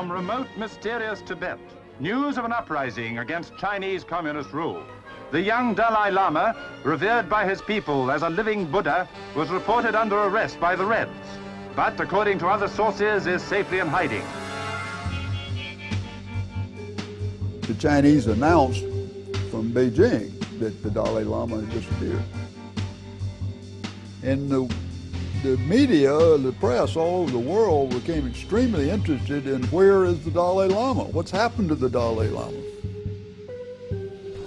From remote, mysterious Tibet, news of an uprising against Chinese communist rule. The young Dalai Lama, revered by his people as a living Buddha, was reported under arrest by the Reds, but according to other sources is safely in hiding. The Chinese announced from Beijing that the Dalai Lama had disappeared. And the media, the press all over the world became extremely interested in where is the Dalai Lama? What's happened to the Dalai Lama?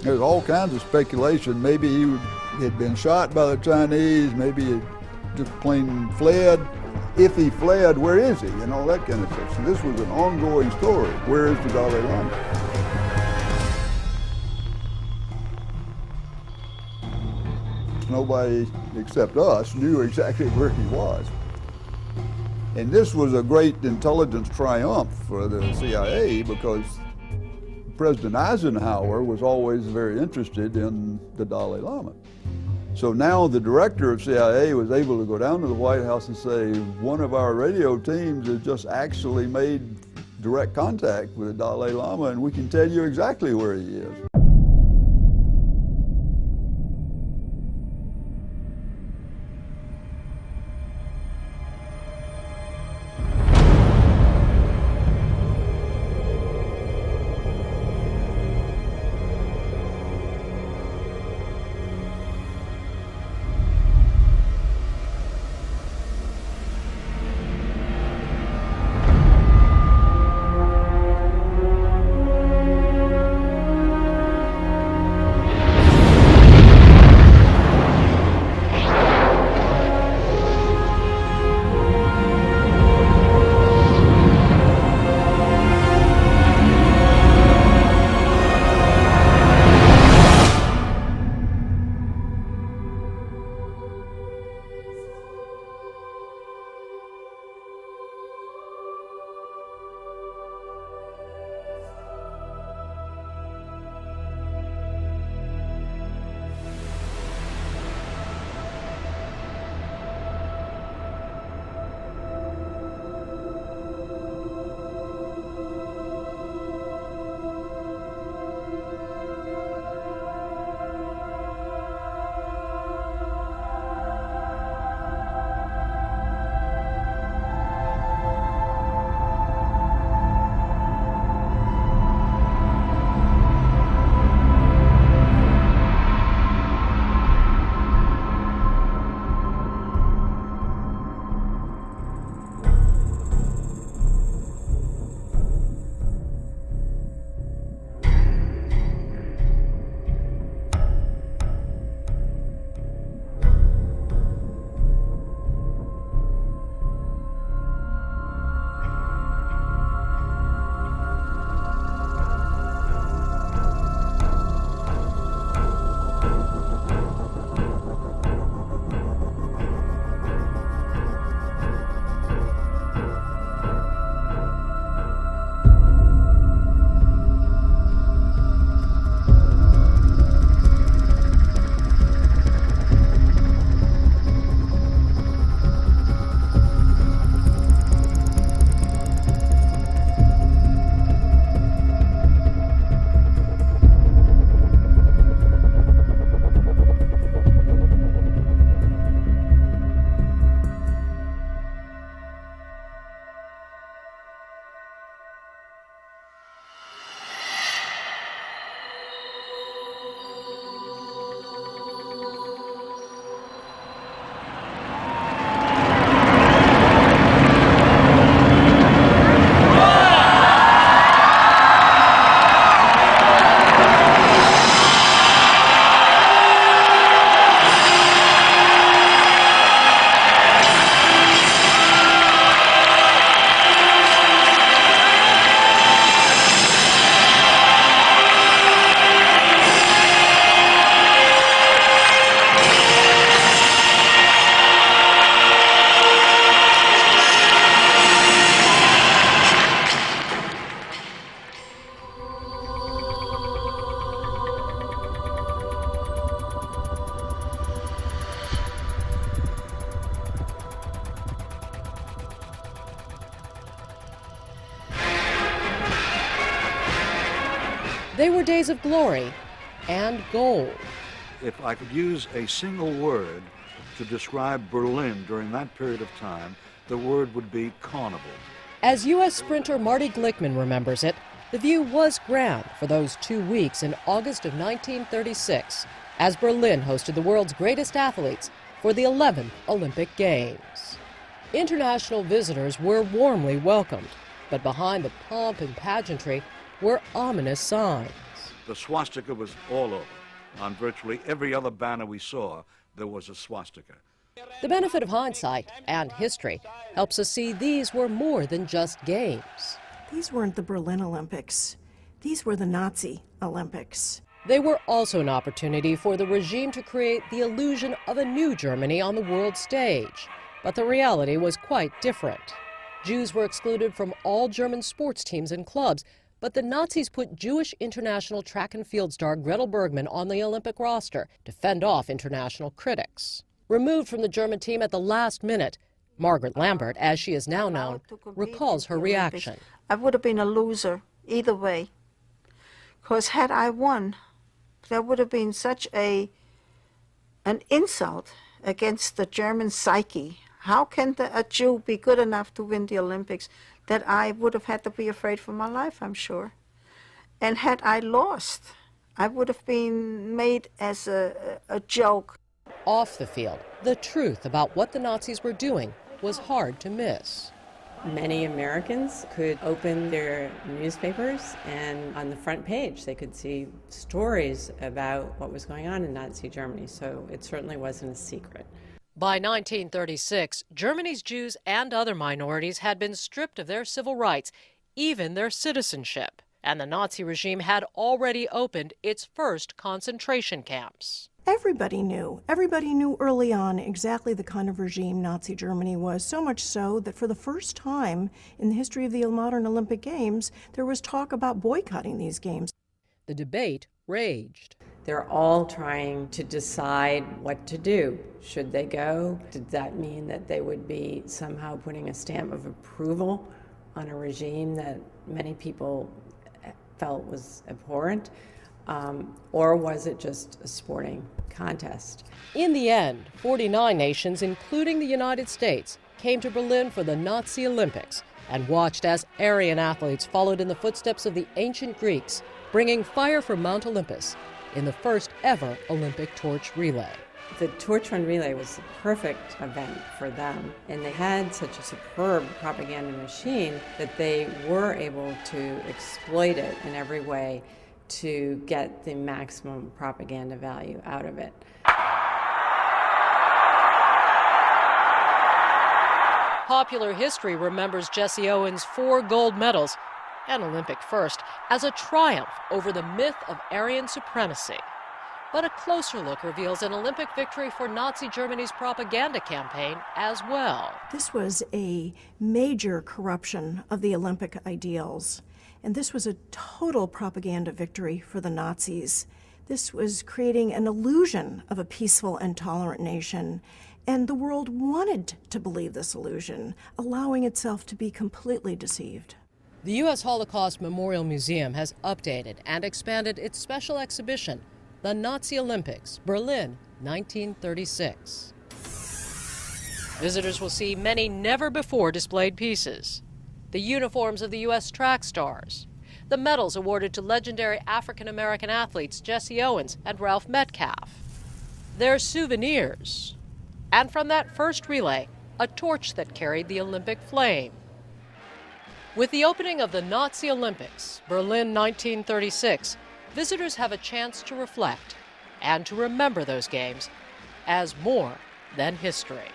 There's all kinds of speculation. Maybe he had been shot by the Chinese, maybe he just plain fled. If he fled, where is he? And all that kind of stuff. So this was an ongoing story. Where is the Dalai Lama? Nobody except us knew exactly where he was. And this was a great intelligence triumph for the CIA because President Eisenhower was always very interested in the Dalai Lama. So now the director of CIA was able to go down to the White House and say, one of our radio teams has just actually made direct contact with the Dalai Lama and we can tell you exactly where he is. They were days of glory and gold. If I could use a single word to describe Berlin during that period of time, the word would be carnival. As U.S. sprinter Marty Glickman remembers it, the view was grand for those 2 weeks in August of 1936, as Berlin hosted the world's greatest athletes for the 11th Olympic Games. International visitors were warmly welcomed, but behind the pomp and pageantry were ominous signs. The swastika was all over. On virtually every other banner we saw, there was a swastika. The benefit of hindsight and history helps us see these were more than just games. These weren't the Berlin Olympics. These were the Nazi Olympics. They were also an opportunity for the regime to create the illusion of a new Germany on the world stage. But the reality was quite different. Jews were excluded from all German sports teams and clubs, but the Nazis put Jewish international track and field star Gretel Bergmann on the Olympic roster to fend off international critics. Removed from the German team at the last minute, Margaret Lambert, as she is now known, recalls her reaction. I would have been a loser either way, because had I won, that would have been such an insult against the German psyche. How can a Jew be good enough to win the Olympics? That I would have had to be afraid for my life, I'm sure. And had I lost, I would have been made as a joke. Off the field, the truth about what the Nazis were doing was hard to miss. Many Americans could open their newspapers, and on the front page they could see stories about what was going on in Nazi Germany, so it certainly wasn't a secret. By 1936, Germany's Jews and other minorities had been stripped of their civil rights, even their citizenship, and the Nazi regime had already opened its first concentration camps. Everybody knew early on exactly the kind of regime Nazi Germany was, so much so that for the first time in the history of the modern Olympic Games, there was talk about boycotting these games. The debate raged. They're all trying to decide what to do. Should they go? Did that mean that they would be somehow putting a stamp of approval on a regime that many people felt was abhorrent? Or was it just a sporting contest? In the end, 49 nations, including the United States, came to Berlin for the Nazi Olympics and watched as Aryan athletes followed in the footsteps of the ancient Greeks, bringing fire from Mount Olympus in the first ever Olympic torch relay. The torch run relay was the perfect event for them, and they had such a superb propaganda machine that they were able to exploit it in every way to get the maximum propaganda value out of it. Popular history remembers Jesse Owens' 4 gold medals, an Olympic first, as a triumph over the myth of Aryan supremacy. But a closer look reveals an Olympic victory for Nazi Germany's propaganda campaign as well. This was a major corruption of the Olympic ideals. And this was a total propaganda victory for the Nazis. This was creating an illusion of a peaceful and tolerant nation. And the world wanted to believe this illusion, allowing itself to be completely deceived. The U.S. Holocaust Memorial Museum has updated and expanded its special exhibition, The Nazi Olympics, Berlin, 1936. Visitors will see many never-before displayed pieces. The uniforms of the U.S. track stars, the medals awarded to legendary African-American athletes Jesse Owens and Ralph Metcalfe, their souvenirs, and from that first relay, a torch that carried the Olympic flame. With the opening of the Nazi Olympics, Berlin 1936, visitors have a chance to reflect and to remember those games as more than history.